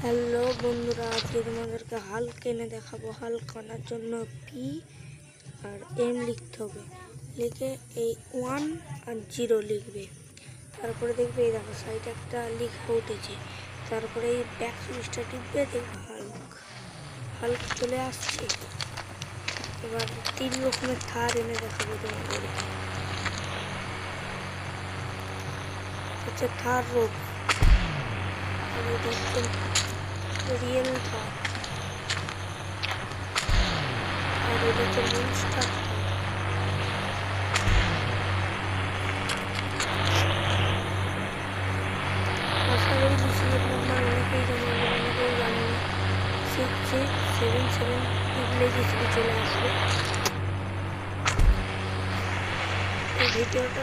Hello বন্ধুরা, আজকে তোমাদেরকে হাল্ক এনে দেখাবো। হাল্ক আনার জন্য পি আর এম লিখতে হবে। লিখে এই 1 আর 0 লিখবে। তারপরে দেখবে এই দেখো সাইডে একটা লেখা উঠেছে। তারপরে এই ব্যাক সুইচটা টিপবে, দেখবে হাল্ক চলে আসছে। এবার 3 রকমের থার এনে দেখাবো তোমাদেরকে। হচ্ছে থার রোগ, রিয়েল থার, আর এটা হচ্ছে মনস্টার থার। আশা করি ডিসিলের নাম্বার অনেকেই জানে, অনেকেই জানে না। 6677 লিখলে ডিসিলে চলে আসবে। এই ভিডিওটা